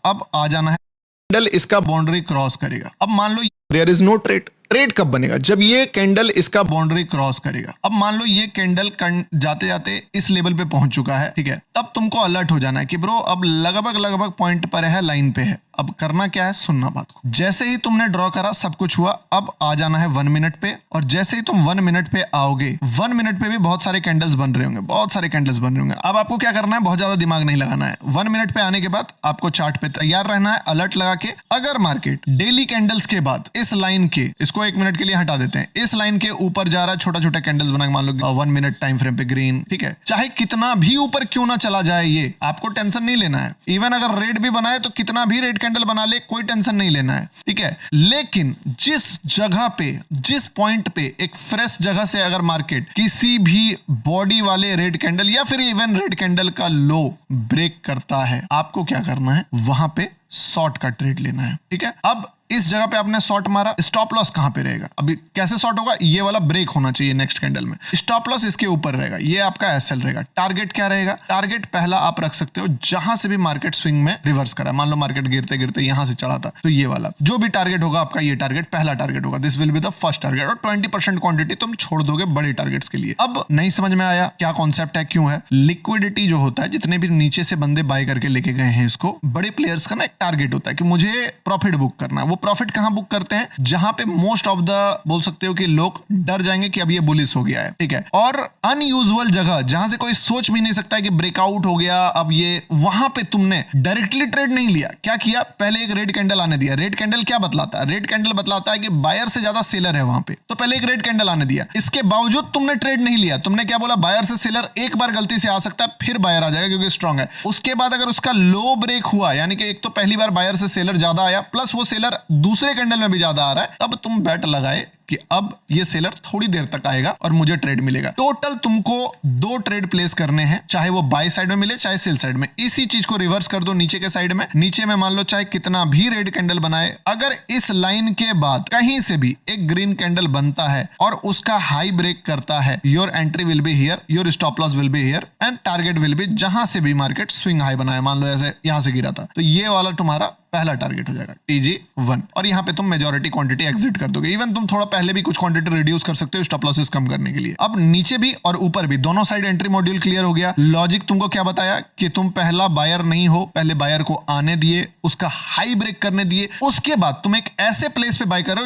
अब आ जाना है, कैंडल इसका बाउंड्री क्रॉस करेगा। अब मान लो there is no trade. Trade कब बनेगा? जब ये कैंडल इसका बाउंड्री क्रॉस करेगा। अब मान लो ये कैंडल जाते जाते इस लेवल पे पहुंच चुका है, ठीक है, तब तुमको अलर्ट हो जाना है कि ब्रो अब लगभग पॉइंट पर है, लाइन पे है। अब करना क्या है, सुनना बात को। जैसे ही तुमने ड्रॉ करा, सब कुछ हुआ, अब आ जाना है 1 मिनट पे। और जैसे ही तुम 1 मिनट पे आओगे, 1 मिनट पे भी बहुत सारे कैंडल्स बन रहे होंगे, बहुत सारे कैंडल्स बन रहे होंगे। अब आपको क्या करना है, बहुत ज्यादा दिमाग नहीं लगाना है। 1 मिनट पे आने के बाद आपको चार्ट पे तैयार रहना है, अलर्ट लगा के। अगर मार्केट डेली कैंडल्स के बाद इस लाइन के, इसको 1 मिनट के लिए हटा देते हैं, इस लाइन के ऊपर जा रहा है, छोटा छोटा कैंडल्स बना के, मान लो 1 मिनट टाइम फ्रेम पे ग्रीन, ठीक है, चाहे कितना भी ऊपर क्यों ना चला जाए, ये आपको टेंशन नहीं लेना है। इवन अगर रेड भी बनाए तो कितना भी रेड कैंडल बना ले, कोई टेंशन नहीं लेना है, ठीक है। लेकिन जिस जगह पे, जिस पॉइंट पे एक फ्रेश जगह से अगर मार्केट किसी भी बॉडी वाले रेड कैंडल या फिर इवन रेड कैंडल का लो ब्रेक करता है, आपको क्या करना है, वहां पे शॉर्ट का ट्रेड लेना है, ठीक है। अब इस जगह पे आपने शॉर्ट मारा, स्टॉप लॉस कहां पे रहेगा? अभी कैसे शॉर्ट होगा, ये वाला ब्रेक होना चाहिए नेक्स्ट कैंडल में, स्टॉप लॉस इसके ऊपर रहेगा, ये आपका एसएल रहेगा। टारगेट क्या रहेगा? टारगेट पहला आप रख सकते हो जहां से भी मार्केट स्विंग में रिवर्स करा, मान लो मार्केट गिरते गिरते यहां से चढ़ा था, तो ये वाला जो भी टारगेट होगा आपका, ये टारगेट पहला टारगेट होगा, this will be the first target. और 20% क्वांटिटी तुम छोड़ दोगे बड़े टारगेट्स के लिए। अब नहीं समझ में आया क्या कॉन्सेप्ट है, क्यों है? लिक्विडिटी जो होता है, जितने भी नीचे से बंदे बाय करके लेके गए हैं इसको, बड़े प्लेयर्स का ना एक टारगेट होता है कि मुझे प्रॉफिट बुक करना है। वो प्रॉफिट कहां बुक करते हैं? जहां पे मोस्ट ऑफ द, बोल सकते हो कि लोग डर जाएंगे कि अब ये बुलिश हो गया है, ठीक है। और अनयूजुअल जगह जहां से कोई सोच भी नहीं सकता है कि ब्रेकआउट हो गया अब ये, वहां पे तुमने डायरेक्टली ट्रेड नहीं लिया। क्या किया? पहले एक रेड कैंडल आने दिया। रेड कैंडल क्या बतलाता है? रेड कैंडल बतलाता है कि बायर से ज्यादा सेलर है वहां पे, तो पहले एक रेड कैंडल आने दिया। इसके बावजूद तुमने ट्रेड नहीं लिया। तुमने क्या बोला, बायर से सेलर एक बार गलती से आ सकता है, फिर बायर आ जाएगा क्योंकि स्ट्रांग है। उसके बाद अगर उसका लो ब्रेक हुआ, यानी कि एक तो पहली बार बायर से सेलर ज्यादा आया, प्लस वो सेलर दूसरे कैंडल में भी ज्यादा आ रहा है, तब तुम बैट लगाए कि अब ये सेलर थोड़ी देर तक आएगा और मुझे ट्रेड मिलेगा। टोटल तुमको 2 ट्रेड प्लेस करने हैं, चाहे वो बाय साइड में मिले चाहे सेल साइड में। इसी चीज को रिवर्स कर दो नीचे के साइड में। नीचे में मान लो चाहे कितना भी रेड कैंडल बनाए, अगर इस लाइन के बाद कहीं से भी एक ग्रीन कैंडल बनता है और उसका हाई ब्रेक करता है, your entry will be here, your stop loss will be here and target will be जहां से भी मार्केट स्विंग हाई बनाए। मान लो ऐसे यहां से गिरा था, तो ये वाला तुम्हारा पहला टारगेट हो जाएगा, TG1। और यहाँ पे तुम मेजॉरिटी क्वांटिटी एग्जिट कर दोगे। इवन तुम थोड़ा पहले भी कुछ क्वांटिटी रिड्यूस कर सकते हो स्टॉप लॉसेस कम करने के लिए। अब नीचे भी और ऊपर भी दोनों साइड एंट्री मॉड्यूल क्लियर हो गया। लॉजिक तुमको क्या बताया कि तुम पहला बायर नहीं हो, पहले बायर को आने दिए, उसका हाई ब्रेक करने दिए, उसके बाद तुम एक ऐसे प्लेस पे बाय करो